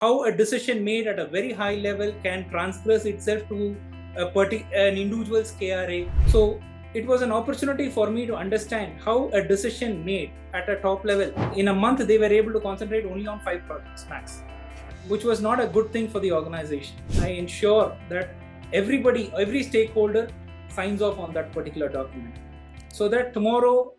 how a decision made at a very high level can transgress itself to an individual's KRA. So it was an opportunity for me to understand how a decision made at a top level. In a month, they were able to concentrate only on 5 projects max, which was not a good thing for the organization. I ensure that every stakeholder signs off on that particular document so that tomorrow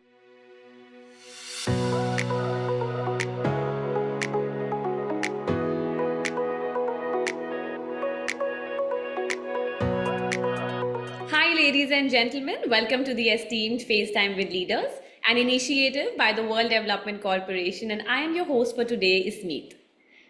Hi, ladies and gentlemen. Welcome to the esteemed FaceTime with Leaders, an initiative by the World Development Corporation, and I am your host for today, Ismeet.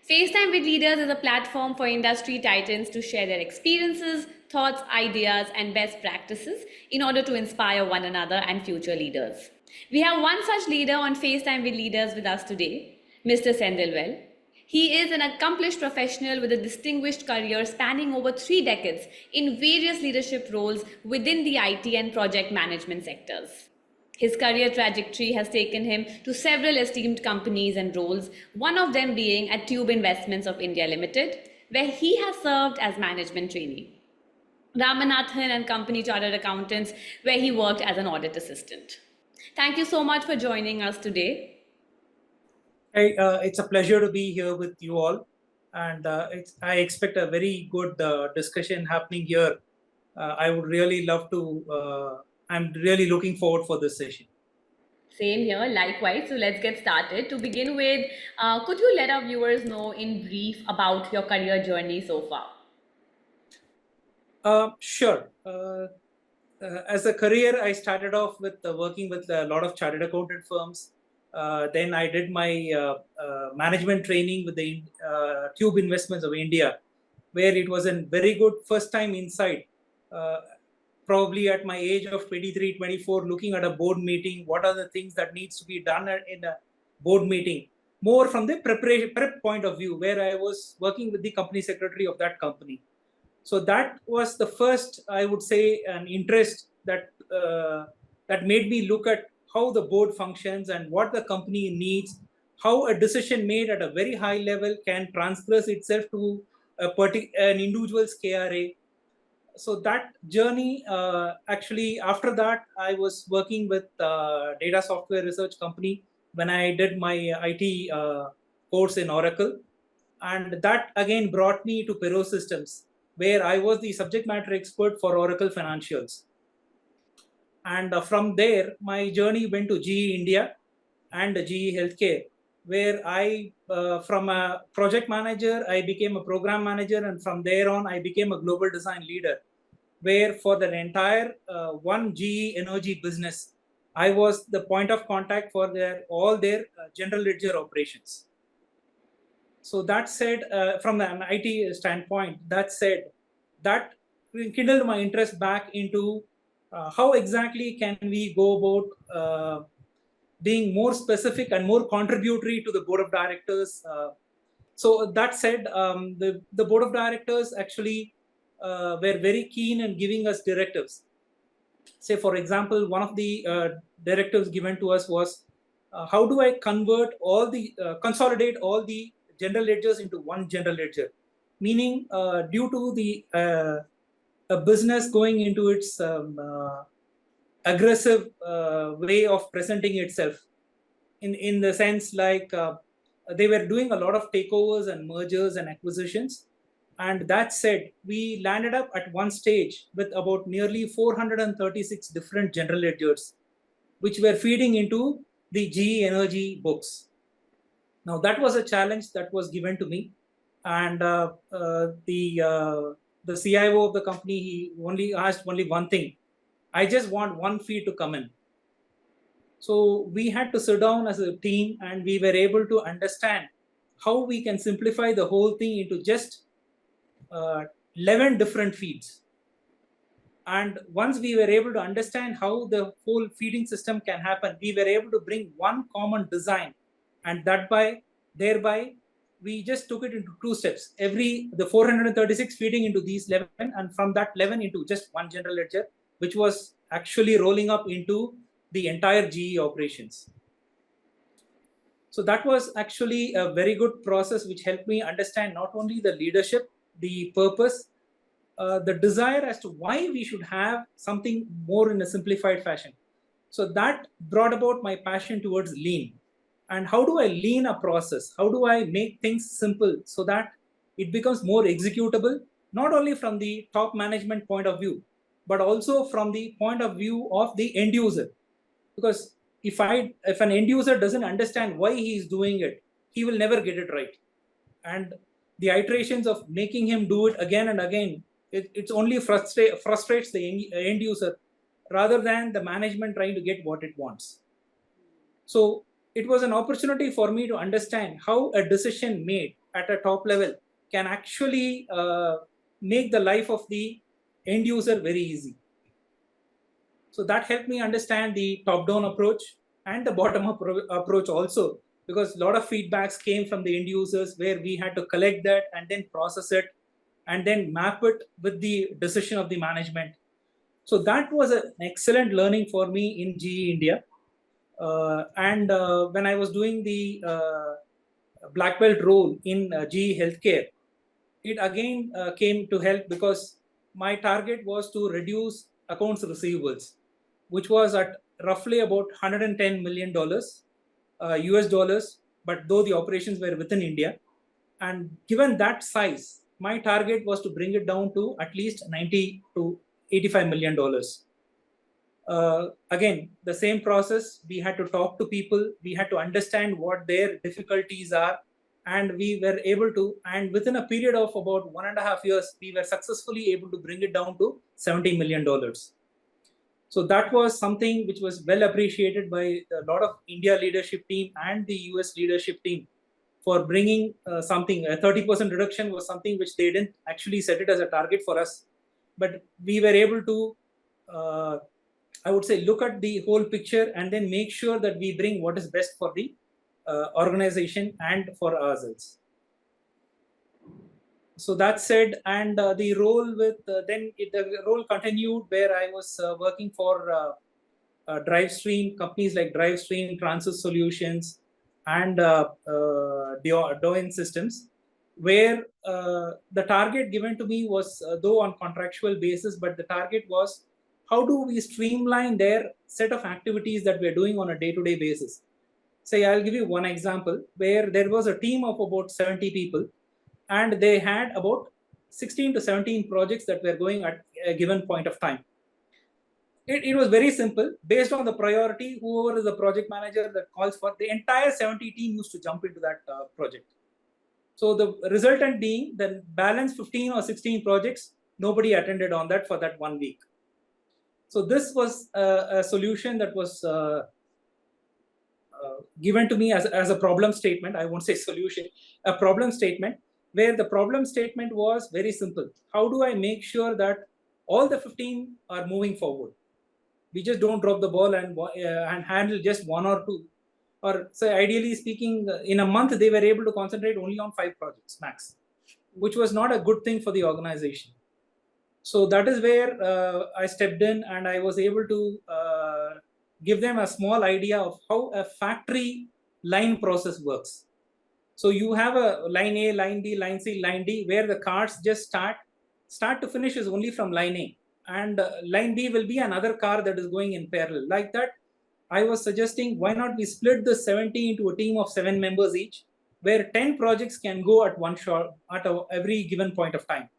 FaceTime with Leaders is a platform for industry titans to share their experiences, thoughts, ideas, and best practices in order to inspire one another and future leaders. We have one such leader on FaceTime with Leaders with us today, Mr. Sendilvel. He is an accomplished professional with a distinguished career spanning over 3 decades in various leadership roles within the IT and project management sectors. His career trajectory has taken him to several esteemed companies and roles, one of them being at Tube Investments of India Limited, where he has served as Management Trainee. Ramanathan and Company Chartered Accountants, where he worked as an audit assistant. Thank you so much for joining us today. it's a pleasure to be here with you all, and I expect a very good discussion happening here. I would really love to. I'm really looking forward for this session. Same here, likewise. So let's get started. To begin with, could you let our viewers know in brief about your career journey so far? Sure. As a career, I started off with working with a lot of chartered accountant firms. Then I did my management training with the Tube Investments of India, where it was a very good first time insight. Probably at my age of 23, 24, looking at a board meeting, what are the things that needs to be done in a board meeting, more from the prep point of view, where I was working with the company secretary of that company. So that was the first, I would say, an interest that that made me look at how the board functions and what the company needs, how a decision made at a very high level can transgress itself to an individual's KRA. So that journey, actually, after that, I was working with data software research company when I did my IT course in Oracle. And that again brought me to Perot Systems, where I was the subject matter expert for Oracle Financials. And from there, my journey went to GE India and GE Healthcare, where I, from a project manager, I became a program manager. And from there on, I became a global design leader, where for the entire one GE Energy business, I was the point of contact for all their general ledger operations. So that said, from an IT standpoint, that rekindled my interest back into how exactly can we go about being more specific and more contributory to the board of directors. So that said, the board of directors actually were very keen in giving us directives. Say, for example, one of the directives given to us was, how do I consolidate all the general ledgers into one general ledger? Meaning, due to the business going into its aggressive way of presenting itself, in the sense like they were doing a lot of takeovers and mergers and acquisitions. And that said, we landed up at one stage with about nearly 436 different general ledgers, which were feeding into the GE Energy books. Now, that was a challenge that was given to me. And the CIO of the company, he only asked one thing. I just want one fee to come in. So we had to sit down as a team, and we were able to understand how we can simplify the whole thing into just 11 different feeds. And once we were able to understand how the whole feeding system can happen, we were able to bring one common design, and thereby we just took it into 2 steps. The 436 feeding into these 11, and from that 11 into just one general ledger, which was actually rolling up into the entire GE operations. So that was actually a very good process, which helped me understand not only the leadership, the purpose, the desire as to why we should have something more in a simplified fashion. So that brought about my passion towards lean. And how do I lean a process? How do I make things simple so that it becomes more executable, not only from the top management point of view, but also from the point of view of the end user? Because if an end user doesn't understand why he is doing it, he will never get it right. And the iterations of making him do it again and again, it's only frustrates the end user rather than the management trying to get what it wants. So it was an opportunity for me to understand how a decision made at a top level can actually make the life of the end user very easy. So that helped me understand the top-down approach and the bottom-up approach also, because a lot of feedbacks came from the end users where we had to collect that and then process it and then map it with the decision of the management. So that was an excellent learning for me in GE India. And when I was doing the black belt role in GE Healthcare, it again came to help because my target was to reduce accounts receivables, which was at roughly about $110 million US dollars, but though the operations were within India. And given that size, my target was to bring it down to at least 90 to $85 million. Again, the same process, we had to talk to people, we had to understand what their difficulties are, and we were able to, and within a period of about 1.5 years, we were successfully able to bring it down to $70 million. So that was something which was well appreciated by a lot of India leadership team and the US leadership team for bringing something. A 30% reduction was something which they didn't actually set it as a target for us, but we were able to, I would say, look at the whole picture and then make sure that we bring what is best for the organization and for ourselves. So that said, and the role with the role continued where I was working for DriveStream companies like DriveStream, Transit Solutions, and Doing Systems, where the target given to me was though on contractual basis, but the target was how do we streamline their set of activities that we're doing on a day-to-day basis. Say, I'll give you one example where there was a team of about 70 people, and they had about 16 to 17 projects that were going at a given point of time. It was very simple. Based on the priority, whoever is the project manager that calls for, the entire 70 team used to jump into that project. So the resultant being the balance 15 or 16 projects, nobody attended on that for that 1 week. So this was a solution that was given to me as a problem statement. I won't say solution, a problem statement, where the problem statement was very simple. How do I make sure that all the 15 are moving forward? We just don't drop the ball and handle just one or two. Or say, ideally speaking, in a month, they were able to concentrate only on 5 projects max, which was not a good thing for the organization. So that is where I stepped in, and I was able to give them a small idea of how a factory line process works. So you have a line A, line B, line C, line D, where the cars just start to finish is only from line A, and line B will be another car that is going in parallel. Like that, I was suggesting, why not we split the 70 into a team of 7 members each, where 10 projects can go at one shot at every given point of time.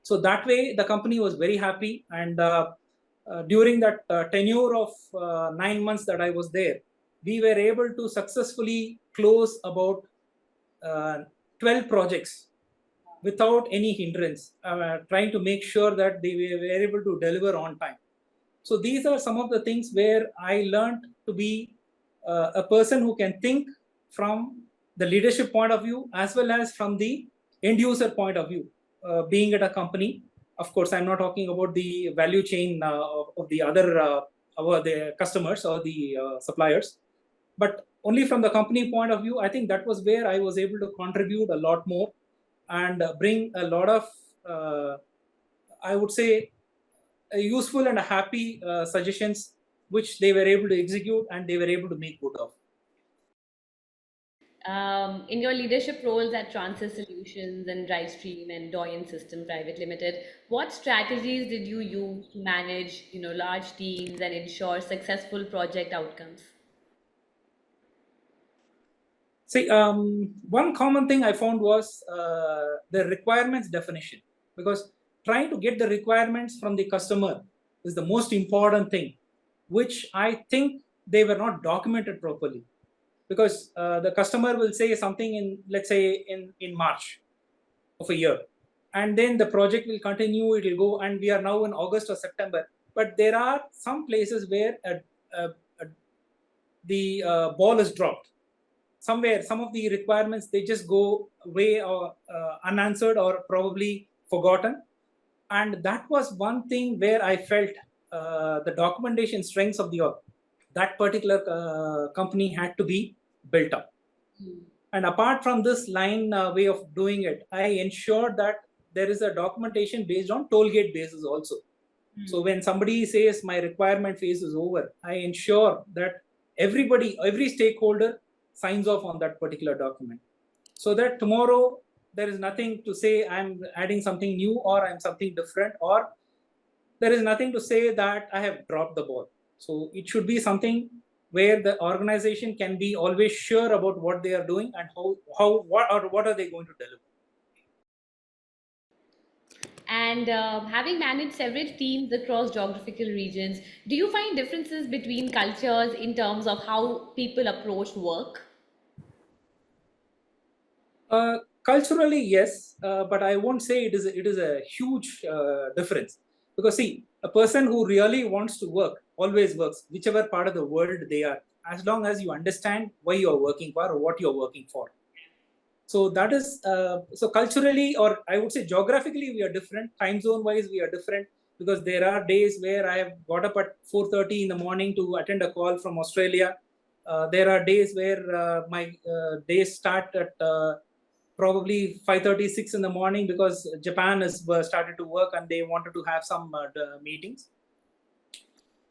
So that way, the company was very happy, and during that tenure of 9 months that I was there, we were able to successfully close about 12 projects without any hindrance, trying to make sure that they were able to deliver on time. So these are some of the things where I learned to be a person who can think from the leadership point of view as well as from the end user point of view. Being at a company, of course, I'm not talking about the value chain of the other the customers or the suppliers, but only from the company point of view. I think that was where I was able to contribute a lot more and bring a lot of, I would say, useful and happy suggestions, which they were able to execute and they were able to make good of. In your leadership roles at Transys Solutions and Drivestream and Doyen System Private Limited, what strategies did you use to manage, large teams and ensure successful project outcomes? See, one common thing I found was the requirements definition, because trying to get the requirements from the customer is the most important thing, which I think they were not documented properly. Because the customer will say something in, let's say, in March of a year, and then the project will continue, it will go, and we are now in August or September. But there are some places where the ball is dropped somewhere. Some of the requirements, they just go away or unanswered or probably forgotten. And that was one thing where I felt the documentation strengths of that particular company had to be built up. And apart from this line way of doing it, I ensured that there is a documentation based on toll gate basis also. So when somebody says my requirement phase is over, I ensure that every stakeholder signs off on that particular document, so that tomorrow there is nothing to say I'm adding something new or I'm something different, or there is nothing to say that I have dropped the ball. So it should be something where the organization can be always sure about what they are doing and what are they going to deliver. And having managed several teams across geographical regions, do you find differences between cultures in terms of how people approach work? Culturally, yes, but I won't say it is a huge difference, because see, a person who really wants to work always works, whichever part of the world they are, as long as you understand why you are working for or what you are working for. So that is so culturally, or I would say geographically, we are different. Time zone wise, we are different, because there are days where I have got up at 4:30 in the morning to attend a call from Australia. There are days where my days start at probably 5:36 in the morning, because Japan has started to work and they wanted to have some meetings.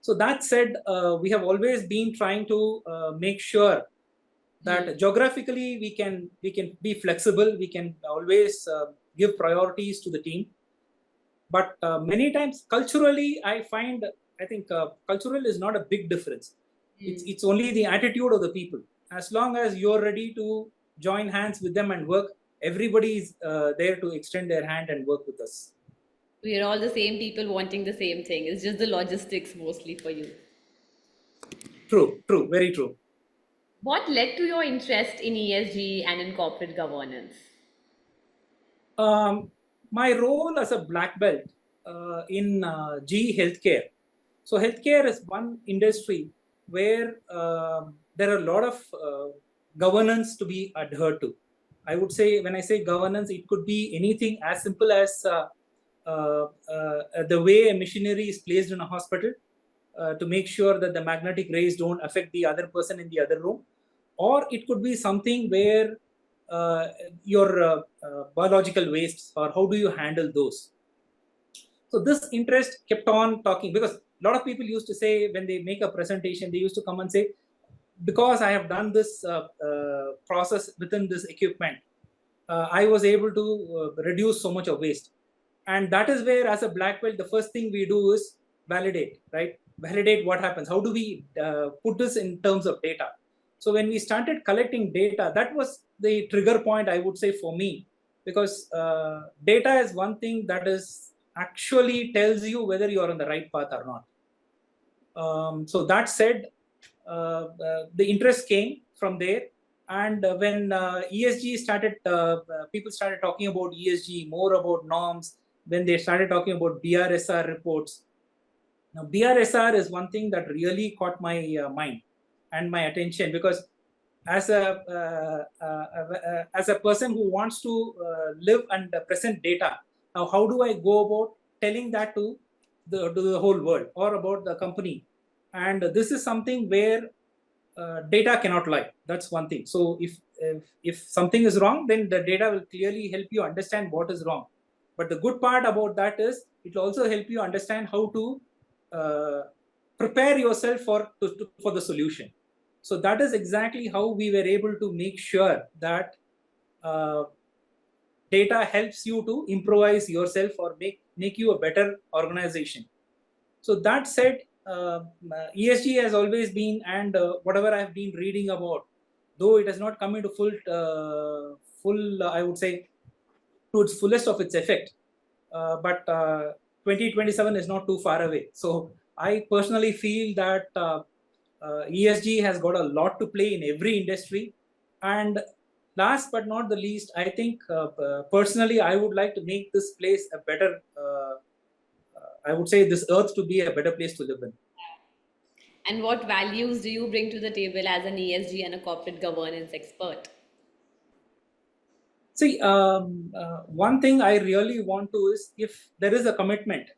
So that said, we have always been trying to make sure that geographically we can be flexible. We can always give priorities to the team. But many times culturally, I think cultural is not a big difference. It's only the attitude of the people. As long as you're ready to join hands with them and work, everybody is there to extend their hand and work with us. We are all the same people wanting the same thing. It's just the logistics mostly for you. True, very true. What led to your interest in ESG and in corporate governance? My role as a black belt in GE Healthcare. So healthcare is one industry where there are a lot of governance to be adhered to. I would say, when I say governance, it could be anything as simple as the way a machinery is placed in a hospital to make sure that the magnetic rays don't affect the other person in the other room. Or it could be something where your biological wastes, or how do you handle those. So this interest kept on talking, because a lot of people used to say, when they make a presentation, they used to come and say, because I have done this process within this equipment, I was able to reduce so much of waste. And that is where, as a black belt, the first thing we do is validate, right? Validate what happens. How do we put this in terms of data? So when we started collecting data, that was the trigger point, I would say, for me, because data is one thing that is actually tells you whether you are on the right path or not. So that said, the interest came from there. And when ESG started, people started talking about ESG, more about norms, when they started talking about BRSR reports. Now, BRSR is one thing that really caught my mind and my attention, because as a person who wants to live and present data, now how do I go about telling that to the whole world or about the company? And this is something where data cannot lie. That's one thing. So if something is wrong, then the data will clearly help you understand what is wrong. But the good part about that is it will also help you understand how to prepare yourself for the solution. So that is exactly how we were able to make sure that data helps you to improvise yourself or make you a better organization. So that said, ESG has always been, and whatever I've been reading about, though it has not come into I would say, to its fullest of its effect, but 2027 is not too far away. So I personally feel that ESG has got a lot to play in every industry. And last but not the least, I think personally, I would like to make this place a better, I would say this earth to be a better place to live in. And what values do you bring to the table as an ESG and a corporate governance expert? See, one thing I really want to is if there is a commitment,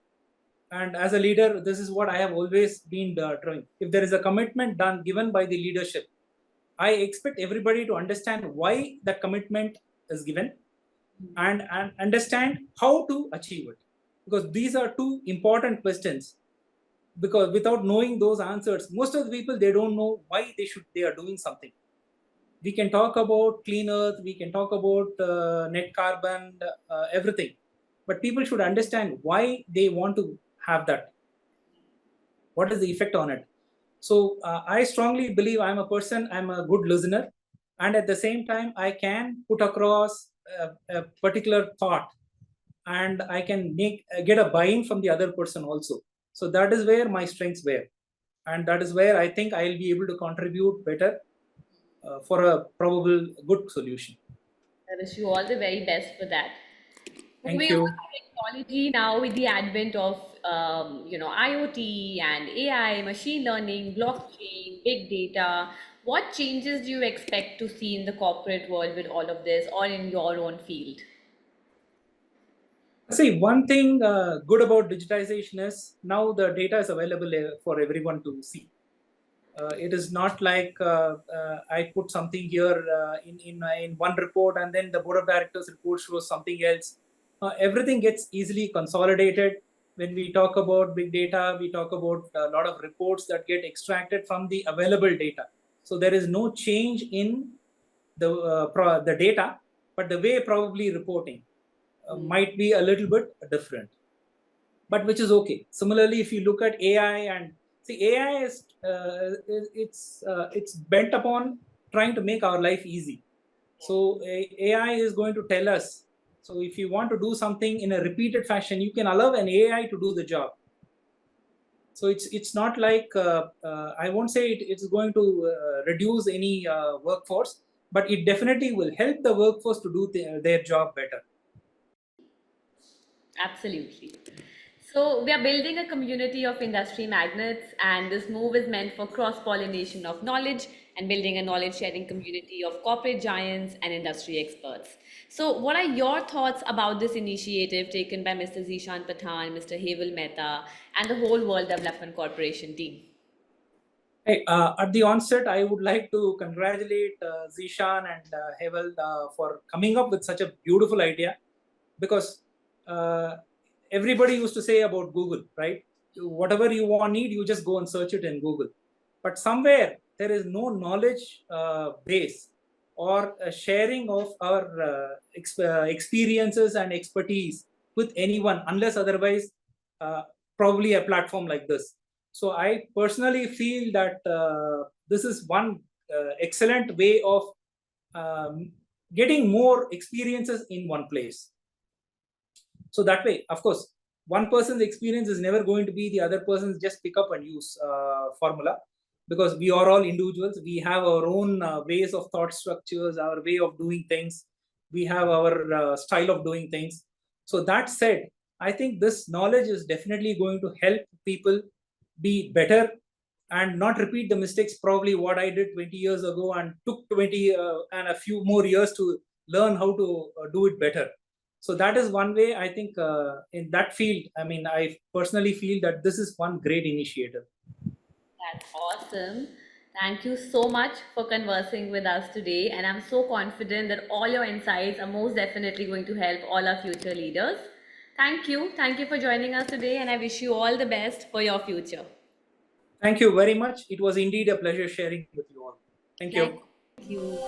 and as a leader, this is what I have always been doing. If there is a commitment given by the leadership, I expect everybody to understand why that commitment is given and understand how to achieve it. Because these are two important questions. Because without knowing those answers, most of the people, they don't know why they are doing something. We can talk about clean earth, we can talk about net carbon, everything. But people should understand why they want to have that. What is the effect on it? So I strongly believe I'm a good listener. And at the same time, I can put across a particular thought and I can get a buy-in from the other person also. So that is where my strengths were. And that is where I think I'll be able to contribute better for a probable good solution. I wish you all the very best for that. Thank Moving on you. to technology now, with the advent of IoT and AI, machine learning, blockchain, big data, what changes do you expect to see in the corporate world with all of this, or in your own field? See, one thing good about digitization is now the data is available for everyone to see. It is not like I put something here in one report and then the board of directors report shows something else. Everything gets easily consolidated. When we talk about big data, we talk about a lot of reports that get extracted from the available data. So there is no change in the data, but the way probably reporting might be a little bit different, but which is okay. Similarly, if you look at AI and see, AI is it's bent upon trying to make our life easy. So AI is going to tell us. So if you want to do something in a repeated fashion, you can allow an AI to do the job. So it's not like I won't say it's going to reduce any workforce, but it definitely will help the workforce to do their job better. Absolutely. So, we are building a community of industry magnets, and this move is meant for cross pollination of knowledge and building a knowledge sharing community of corporate giants and industry experts. So, what are your thoughts about this initiative taken by Mr. Zishan Pathan, Mr. Heval Mehta, and the whole World Development Corporation team? Hey, at the onset, I would like to congratulate Zishan and Hevel for coming up with such a beautiful idea, because everybody used to say about Google, right? Whatever you need, you just go and search it in Google. But somewhere there is no knowledge base or a sharing of our experiences and expertise with anyone, unless otherwise, probably a platform like this. So I personally feel that this is one excellent way of getting more experiences in one place. So that way, of course, one person's experience is never going to be the other person's just pick up and use formula, because we are all individuals. We have our own ways of thought structures, our way of doing things. We have our style of doing things. So that said, I think this knowledge is definitely going to help people be better and not repeat the mistakes probably what I did 20 years ago and took 20 and a few more years to learn how to do it better. So that is one way I think in that field, I mean, I personally feel that this is one great initiative. That's awesome. Thank you so much for conversing with us today. And I'm so confident that all your insights are most definitely going to help all our future leaders. Thank you. Thank you for joining us today. And I wish you all the best for your future. Thank you very much. It was indeed a pleasure sharing with you all. Thank you. Thank you.